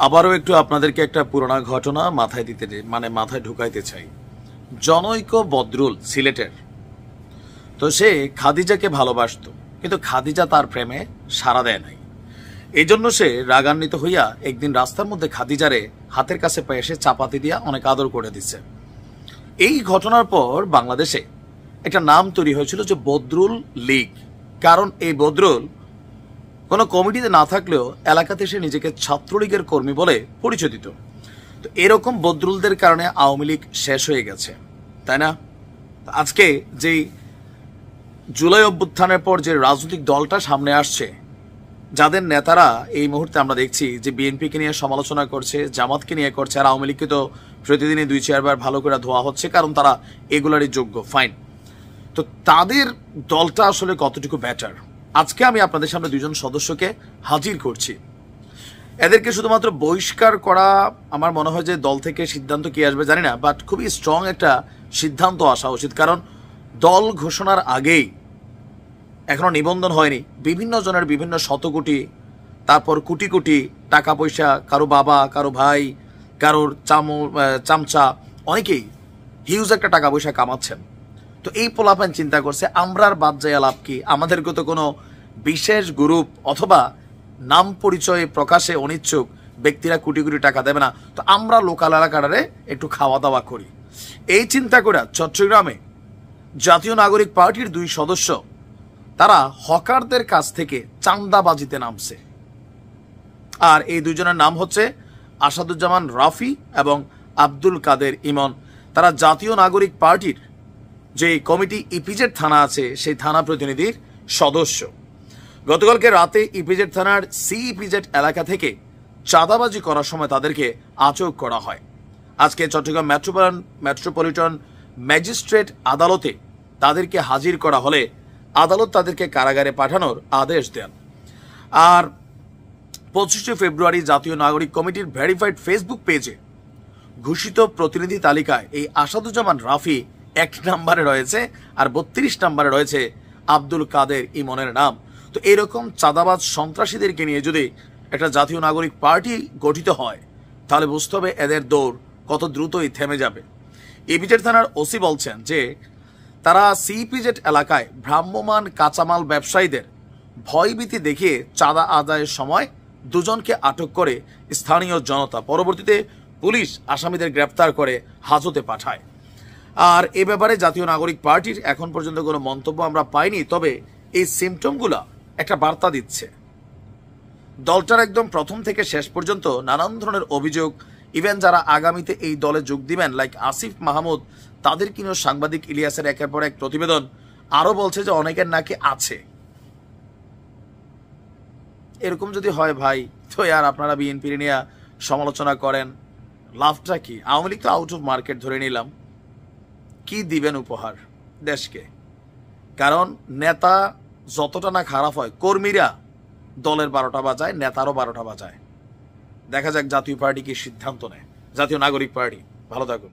আবারও একটু আপনাদেরকে একটা পুরোনো ঘটনা মাথায় ঢুকাইতে চাই। জনৈক বদরুল সিলেটের, তো সে খাদিজাকে ভালোবাসতো, কিন্তু খাদিজা তার প্রেমে সাড়া দেয় নাই। এই জন্য সে রাগান্বিত হইয়া একদিন রাস্তার মধ্যে খাদিজারে হাতের কাছে পেয়ে এসে চাপাতি দিয়া অনেক আদর করে দিচ্ছে। এই ঘটনার পর বাংলাদেশে একটা নাম তৈরি হয়েছিল যে বদরুল লীগ। কারণ এই বদরুল কোনো কমিটিতে না থাকলেও এলাকাতে সে নিজেকে ছাত্রলীগের কর্মী বলে পরিচয় দিত। তো এরকম বদরুলদের কারণে আওয়ামী লীগ শেষ হয়ে গেছে, তাই না? আজকে যেই জুলাই অভ্যুত্থানের পর যে রাজনৈতিক দলটা সামনে আসছে, যাদের নেতারা এই মুহূর্তে আমরা দেখছি যে বিএনপিকে নিয়ে সমালোচনা করছে, জামাতকে নিয়ে করছে, আর আওয়ামী লীগকে তো প্রতিদিনই 2-4 বার ভালো করে ধোয়া হচ্ছে, কারণ তারা এগুলারই যোগ্য। ফাইন, তো তাদের দলটা আসলে কতটুকু বেটার, আজকে আমি আপনাদের সামনে দুজন সদস্যকে হাজির করছি। এদেরকে শুধুমাত্র বহিষ্কার করা আমার মনে হয় যে দল থেকে সিদ্ধান্ত কি আসবে জানি না, বাট খুবই স্ট্রং একটা সিদ্ধান্ত আসা উচিত। কারণ দল ঘোষণার আগেই এখনো নিবন্ধন হয়নি, বিভিন্ন জনের বিভিন্ন শতকোটি, তারপর কোটি কোটি টাকা পয়সা, কারো বাবা, কারো ভাই, কারোর চামচা, অনেকেই হিউজ একটা টাকা পয়সা কামাচ্ছেন। তো এই পোলাপান চিন্তা করছে আমরা আর বাদ যাইয়া লাভ কি, আমাদেরকে তো কোনো বিশেষ গ্রুপ অথবা নাম পরিচয়ে প্রকাশে অনিচ্ছুক ব্যক্তিরা কোটি কোটি টাকা দেবে না, তো আমরা লোকাল এলাকাটারে একটু খাওয়া দাওয়া করি। এই চিন্তা করে চট্টগ্রামে জাতীয় নাগরিক পার্টির 2 সদস্য তারা হকারদের কাছ থেকে চাঁদাবাজিতে নামছে। আর এই দুজনের নাম হচ্ছে আসাদুজ্জামান রাফি এবং আব্দুল কাদের ইমন। তারা জাতীয় নাগরিক পার্টির যে কমিটি ইপিজেড থানা আছে সেই থানা প্রতিনিধির সদস্য। গতকালকে রাতে ইপিজেড থানার ইপিজেড এলাকা থেকে চাঁদাবাজি করার সময় তাদেরকে আটক করা হয়। আজকে চট্টগ্রাম মেট্রোপলিটন ম্যাজিস্ট্রেট আদালতে তাদেরকে হাজির করা হলে আদালত তাদেরকে কারাগারে পাঠানোর আদেশ দেন। আর 25শে ফেব্রুয়ারি জাতীয় নাগরিক কমিটির ভেরিফাইড ফেসবুক পেজে ঘোষিত প্রতিনিধি তালিকায় এই আসাদুজ্জামান রাফি 1 নম্বরে রয়েছে, আর 32 নম্বরে রয়েছে আব্দুল কাদের ইমনের নাম। তো এরকম চাঁদাবাজ সন্ত্রাসীদেরকে নিয়ে যদি একটা জাতীয় নাগরিক পার্টি গঠিত হয়, তাহলে বুঝতে হবে এদের দৌড় কত দ্রুতই থেমে যাবে। ইপিজেড থানার ওসি বলছেন যে তারা সিপিজেড এলাকায় ভ্রাম্যমাণ কাঁচামাল ব্যবসায়ীদের ভয়ভীতি দেখিয়ে চাঁদা আদায়ের সময় 2 জনকে আটক করে স্থানীয় জনতা। পরবর্তীতে পুলিশ আসামিদের গ্রেপ্তার করে হাজতে পাঠায়। আর এ ব্যাপারে জাতীয় নাগরিক পার্টির এখন পর্যন্ত কোনো মন্তব্য আমরা পাইনি, তবে এই সিমটমগুলা একটা বার্তা দিচ্ছে। দলটার একদম প্রথম থেকে শেষ পর্যন্ত নানান ধরনের অভিযোগ, ইভেন যারা আগামীতে এই দলে যোগ দিবেন লাইক আসিফ মাহমুদ, তাদের কিনেও সাংবাদিক ইলিয়াসের একের পর এক প্রতিবেদন আরো বলছে যে অনেকের নাকি আছে। এরকম যদি হয় ভাই, তো আর আপনারা বিএনপি নিয়ে সমালোচনা করেন, লাভটা কি? আওয়ামী লীগ তো আউট অফ মার্কেট ধরে নিলাম, কি দিবেন উপহার দেশকে? কারণ নেতা যতটা না খারাপ হয়, কর্মীরা দলের 12টা বাজায়, নেতারও 12টা বাজায়। দেখা যাক জাতীয় পার্টি কি সিদ্ধান্ত নেয়, জাতীয় নাগরিক পার্টি। ভালো থাকুন।